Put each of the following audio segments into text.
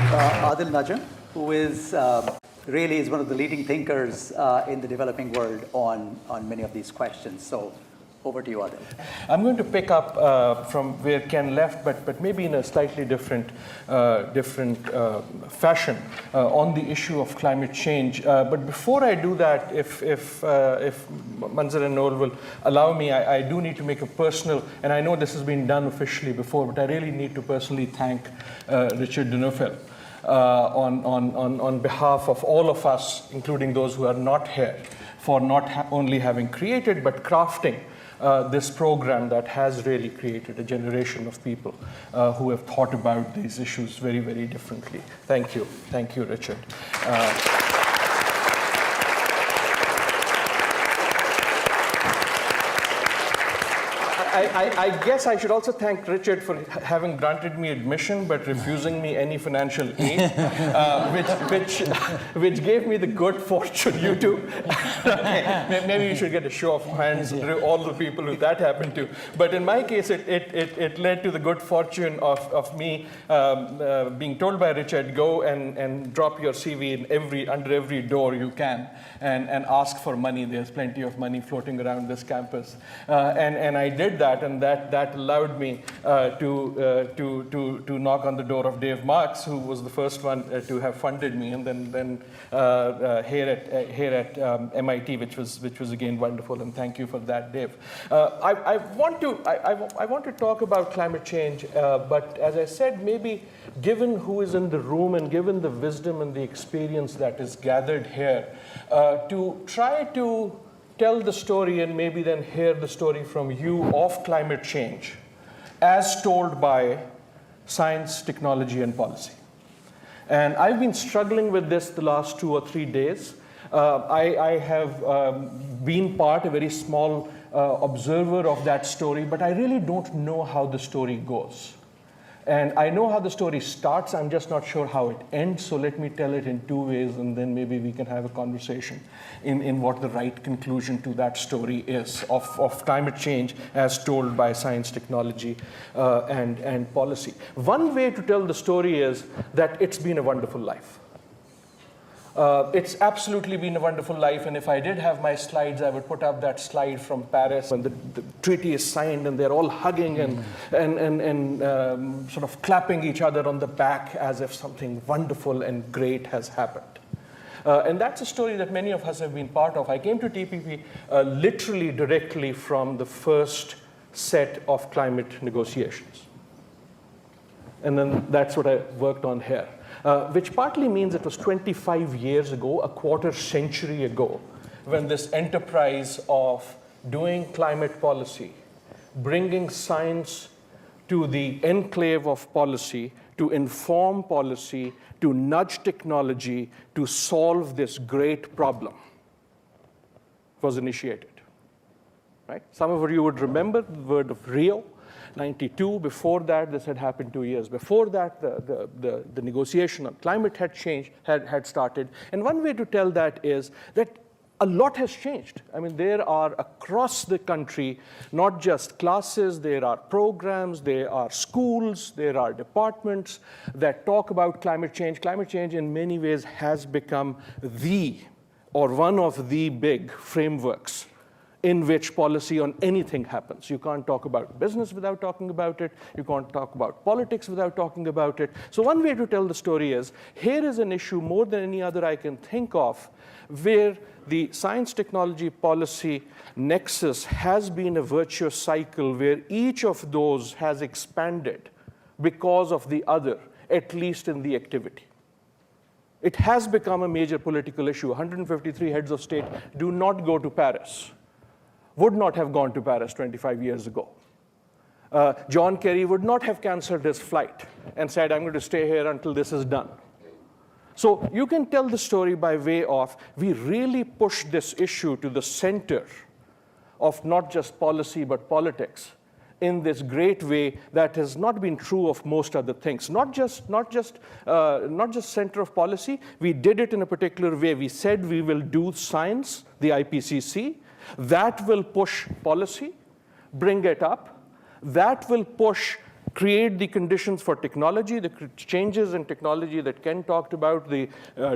Adil Najam, who is really is one of the leading thinkers in the developing world on many of these questions. So over to you, Adil. I'm going to pick up from where Ken left, but maybe in a slightly different fashion on the issue of climate change. But before I do that, if Manzar and Noel will allow me, I do need to make a personal, and I know this has been done officially before, but I really need to personally thank Richard de Neufel on behalf of all of us, including those who are not here, for not only having created, but crafting this program that has really created a generation of people who have thought about these issues very, very differently. Thank you, Richard. I guess I should also thank Richard for having granted me admission but refusing me any financial aid, which gave me the good fortune, you two. Maybe you should get a show of hands, all the people who that happened to. But in my case, it led to the good fortune of me being told by Richard, go and drop your CV in under every door you can and ask for money. There's plenty of money floating around this campus. And I did that, and that allowed me to knock on the door of Dave Marks, who was the first one to have funded me, and then here at MIT, which was again wonderful, and thank you for that, Dave. I want to talk about climate change, but as I said, maybe given who is in the room and given the wisdom and the experience that is gathered here, to try to tell the story and maybe then hear the story from you of climate change as told by science, technology, and policy. And I've been struggling with this the last 2 or 3 days. I have been a very small observer of that story, but I really don't know how the story goes. And I know how the story starts, I'm just not sure how it ends, so let me tell it in 2 ways, and then maybe we can have a conversation in what the right conclusion to that story is of climate change as told by science, technology, and policy. One way to tell the story is that it's been a wonderful life. It's absolutely been a wonderful life, and if I did have my slides, I would put up that slide from Paris when the treaty is signed and they're all hugging and sort of clapping each other on the back as if something wonderful and great has happened. And that's a story that many of us have been part of. I came to TPP literally directly from the first set of climate negotiations. And then that's what I worked on here. Which partly means it was 25 years ago, a quarter century ago, when this enterprise of doing climate policy, bringing science to the enclave of policy, to inform policy, to nudge technology, to solve this great problem, was initiated. Right? Some of you would remember the word of Rio. 92. Before that, this had happened 2 years. Before that, the negotiation on climate had started. And one way to tell that is that a lot has changed. I mean, there are across the country, not just classes, there are programs, there are schools, there are departments that talk about climate change. Climate change in many ways has become one of the big frameworks in which policy on anything happens. You can't talk about business without talking about it. You can't talk about politics without talking about it. So one way to tell the story is, here is an issue more than any other I can think of where the science, technology, policy nexus has been a virtuous cycle where each of those has expanded because of the other, at least in the activity. It has become a major political issue. 153 heads of state do not go to Paris. Would not have gone to Paris 25 years ago. John Kerry would not have canceled his flight and said, I'm going to stay here until this is done. So you can tell the story by way of, we really pushed this issue to the center of not just policy, but politics in this great way that has not been true of most other things. Not just center of policy, we did it in a particular way. We said we will do science, the IPCC, that will push policy, bring it up. That will push create the conditions for technology, the changes in technology that Ken talked about, the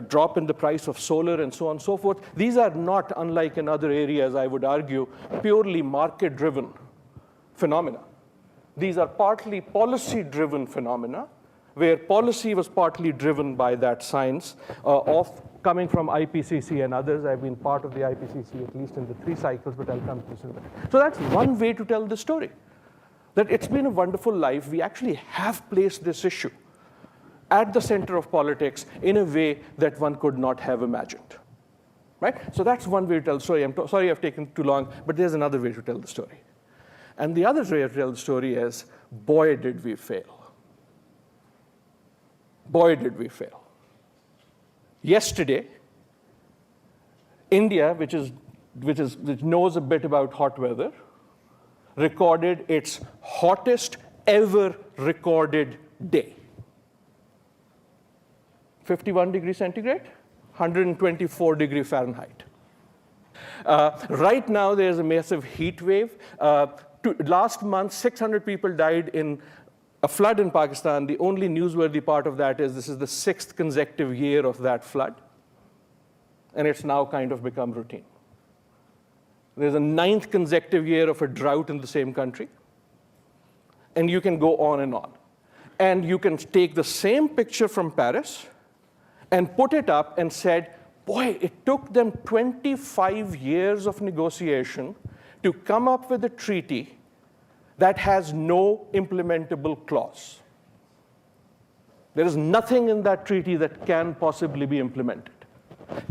drop in the price of solar and so on and so forth. These are not, unlike in other areas, I would argue, purely market-driven phenomena. These are partly policy-driven phenomena, where policy was partly driven by that science coming from IPCC and others. I've been part of the IPCC at least in the 3 cycles, but I'll come to this in a minute. So that's one way to tell the story, that it's been a wonderful life. We actually have placed this issue at the center of politics in a way that one could not have imagined. Right? So that's one way to tell the story. I'm sorry I've taken too long, but there's another way to tell the story. And the other way to tell the story is, boy, did we fail. Boy, did we fail. Yesterday, India, which knows a bit about hot weather, recorded its hottest ever recorded day. 51 degrees centigrade, 124 degrees Fahrenheit. Right now, there's a massive heat wave. Last month, 600 people died in a flood in Pakistan. The only newsworthy part of that is this is the 6th consecutive year of that flood, and it's now kind of become routine. There's a 9th consecutive year of a drought in the same country, and you can go on and on. And you can take the same picture from Paris and put it up and said, boy, it took them 25 years of negotiation to come up with a treaty that has no implementable clause. There is nothing in that treaty that can possibly be implemented.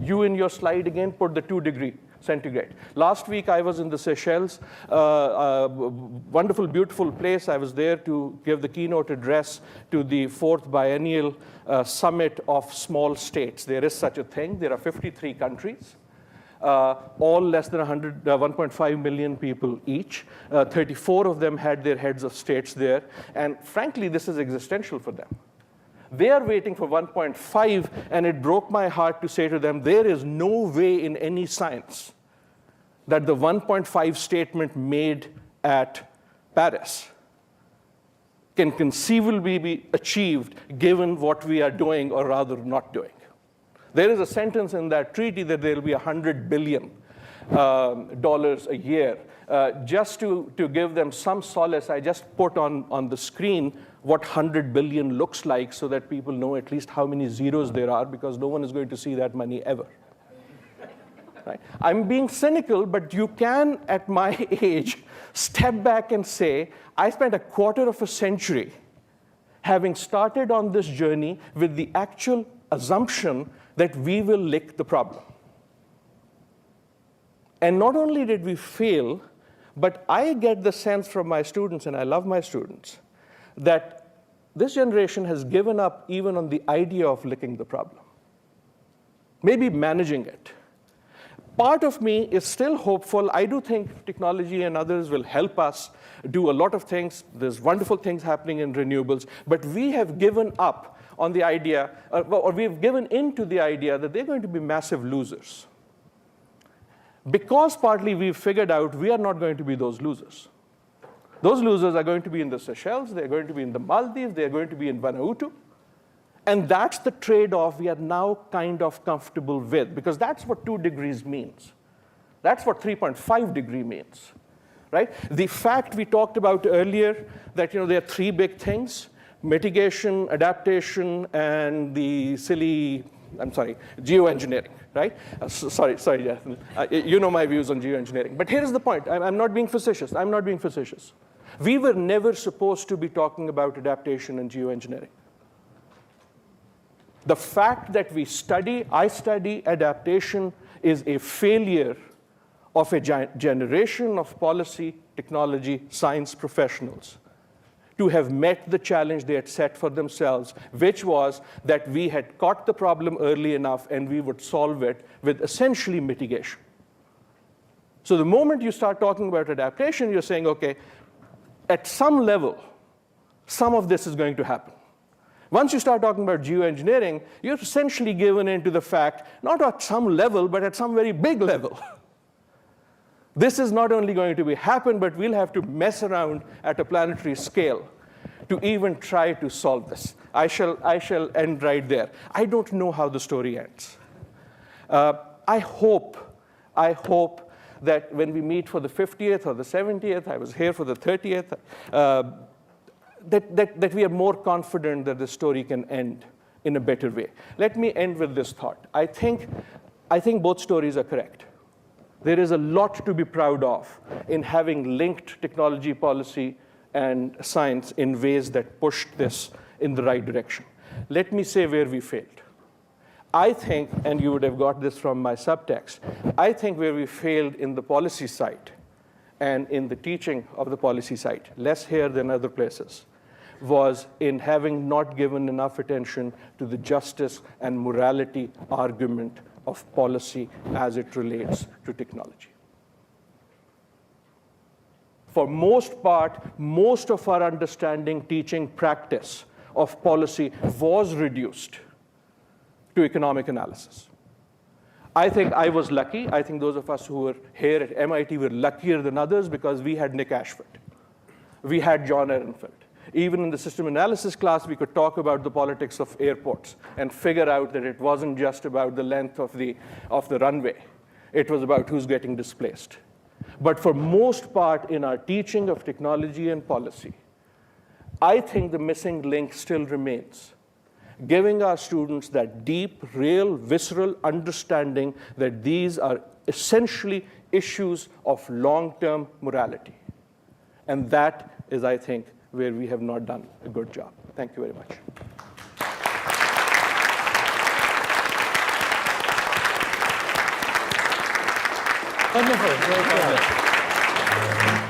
You, in your slide again, put the 2 degree centigrade. Last week, I was in the Seychelles, a wonderful, beautiful place. I was there to give the keynote address to the 4th biennial summit of small states. There is such a thing. There are 53 countries. All less than 1.5 million people each. 34 of them had their heads of states there. And frankly, this is existential for them. They are waiting for 1.5, and it broke my heart to say to them, there is no way in any science that the 1.5 statement made at Paris can conceivably be achieved given what we are doing, or rather not doing. There is a sentence in that treaty that there will be $100 billion a year. Just to give them some solace, I just put on the screen what 100 billion looks like so that people know at least how many zeros there are, because no one is going to see that money ever. Right? I'm being cynical, but you can, at my age, step back and say, I spent a quarter of a century having started on this journey with the actual assumption that we will lick the problem. And not only did we fail, but I get the sense from my students, and I love my students, that this generation has given up even on the idea of licking the problem, maybe managing it. Part of me is still hopeful. I do think technology and others will help us do a lot of things. There's wonderful things happening in renewables, but we have given up on the idea, or we've given into the idea that they're going to be massive losers. Because partly we've figured out we are not going to be those losers. Those losers are going to be in the Seychelles, they're going to be in the Maldives, they're going to be in Vanuatu. And that's the trade-off we are now kind of comfortable with, because that's what 2 degrees means. That's what 3.5 degree means, right? The fact we talked about earlier that there are 3 big things: mitigation, adaptation, and the silly, geoengineering, right? Sorry, Jonathan. You know my views on geoengineering. But here's the point. I'm not being facetious. I'm not being facetious. We were never supposed to be talking about adaptation and geoengineering. The fact that I study adaptation is a failure of a generation of policy, technology, science professionals to have met the challenge they had set for themselves, which was that we had caught the problem early enough and we would solve it with essentially mitigation. So the moment you start talking about adaptation, you're saying, okay, at some level, some of this is going to happen. Once you start talking about geoengineering, you're essentially given into the fact, not at some level, but at some very big level. This is not only going to happen, but we'll have to mess around at a planetary scale to even try to solve this. I shall end right there. I don't know how the story ends. I hope that when we meet for the 50th or the 70th, I was here for the 30th, that we are more confident that the story can end in a better way. Let me end with this thought. I think both stories are correct. There is a lot to be proud of in having linked technology policy and science in ways that pushed this in the right direction. Let me say where we failed. I think, and you would have got this from my subtext, I think where we failed in the policy side and in the teaching of the policy side, less here than other places, was in having not given enough attention to the justice and morality argument of policy as it relates to technology. For most part, most of our understanding, teaching, practice of policy was reduced to economic analysis. I think I was lucky. I think those of us who were here at MIT were luckier than others because we had Nick Ashford. We had John Ehrenfeld. Even in the system analysis class, we could talk about the politics of airports and figure out that it wasn't just about the length of the runway. It was about who's getting displaced. But for most part in our teaching of technology and policy, I think the missing link still remains. Giving our students that deep, real, visceral understanding that these are essentially issues of long-term morality. And that is, I think, where we have not done a good job. Thank you very much. Wonderful. Very good.